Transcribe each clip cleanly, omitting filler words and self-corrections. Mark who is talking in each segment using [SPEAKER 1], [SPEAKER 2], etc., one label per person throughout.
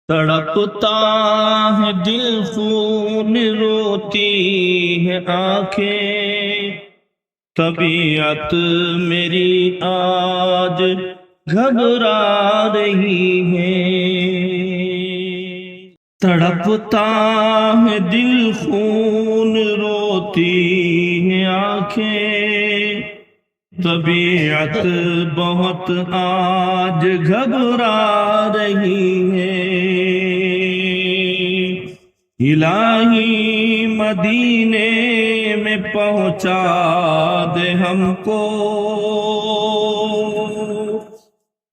[SPEAKER 1] تڑپتا ہے دل، خون روتی ہے آنکھیں، طبیعت میری آج گھبرا رہی ہے۔ تڑپتا ہے دل، خون روتی ہے آنکھیں، طبیعت بہت آج گھبرا رہی ہے۔ الہی مدینے میں پہنچا دے ہم کو،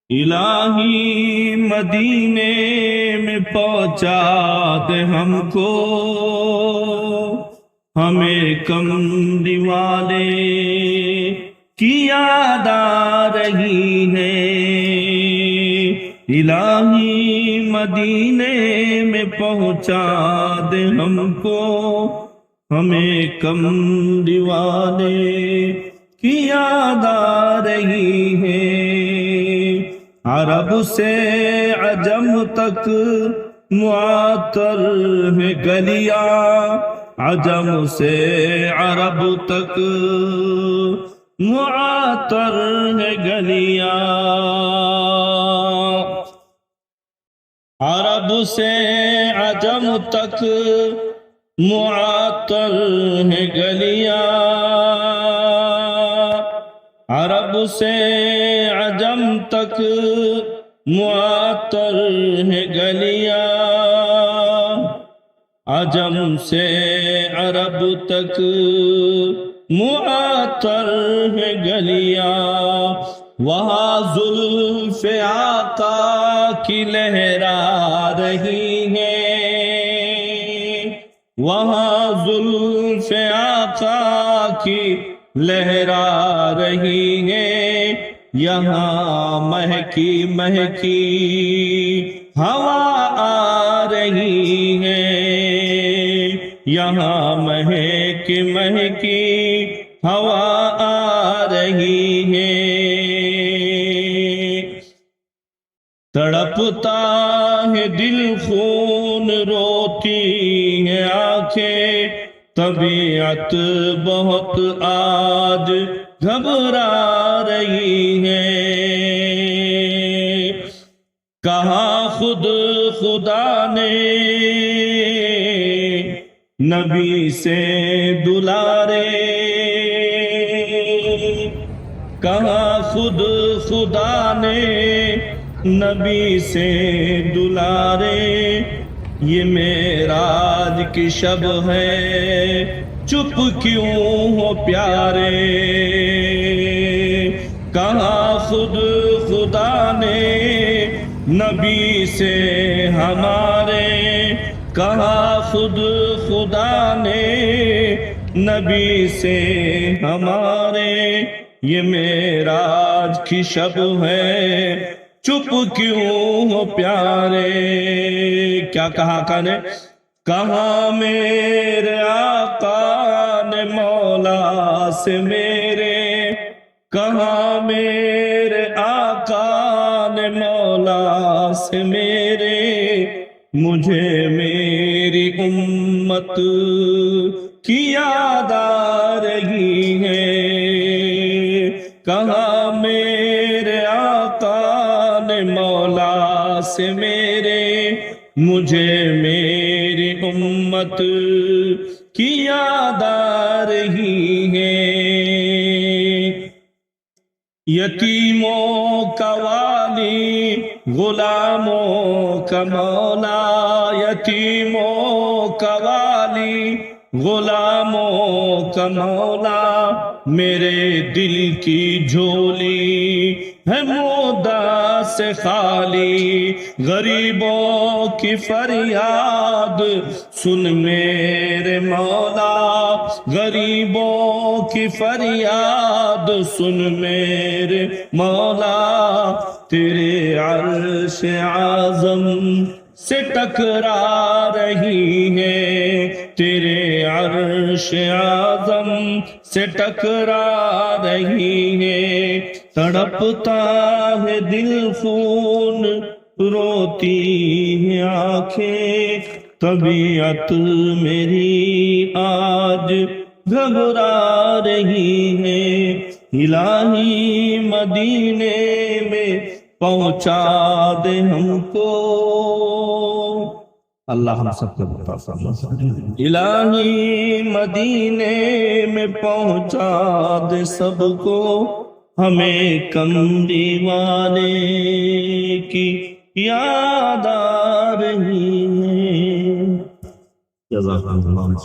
[SPEAKER 1] الہی مدینے میں پہنچا دے ہم کو، ہمیں کملی والے کی یاد آ رہی ہے۔ الہی مدینے میں پہنچا دے ہم کو، ہمیں کملی والے کی یاد آ رہی ہے۔ عرب سے عجم تک معطر ہے گلیاں، عجم سے عرب تک معطر ہے گلیاں، عرب سے عجم تک معطر ہے گلیاں، عرب سے عجم تک معطر ہے گلیاں، عجم سے عرب تک معطر ہے گلیاں، وہاں زلف آقا کی لہرا رہی ہے، وہاں زلف آقا کی لہرا رہی ہے، یہاں مہکی مہکی ہوا آ رہی ہے، یہاں مہکی مہکی ہوا آ رہی ہے۔ تڑپتا ہے دل، خون روتی ہے آنکھیں، طبیعت بہت آج گھبرا رہی ہے۔ کہا خود خدا نے نبی سے دلارے، کہا خود خدا نے نبی سے دلارے، یہ معراج کی شب ہے چپ کیوں ہو پیارے، کہا خود خدا نے نبی سے ہمارے، کہا خود خدا نے نبی سے ہمارے، یہ معراج کی شب ہے چپ کیوں ہو پیارے۔ کیا کہا آقا نے؟ کہا میرے آقا نے مولا سے میرے، کہا میرے آقا نے مولا سے میرے، مجھے میری امت کی یاد آ رہی ہے، کہا میرے آقا نے مولا سے میرے، مجھے میری امت کی یاد آ رہی ہے۔ یتیموں کا والی، غلاموں کا مولا، یتیموں کا والی، غلاموں کا مولا، میرے دل کی جھولی ہے مودا سے خالی، غریبوں کی فریاد سن میرے مولا، غریبوں کی فریاد سن میرے مولا، تیرے عرش اعظم سے ٹکرا رہی ہے، تیرے عرش اعظم سے ٹکرا رہی ہے، تڑپتا ہے دل، خون روتی ہے آنکھیں، طبیعت میری آج گھبرا رہی ہے، الہی مدینے میں پہنچا دے ہم کو۔ اللہ ہم سب کو بتا فرمائے، الہی مدینے میں پہنچا دے سب کو، ہمیں کمری والے کی یاد آ رہی ہے۔ جزاک اللہ۔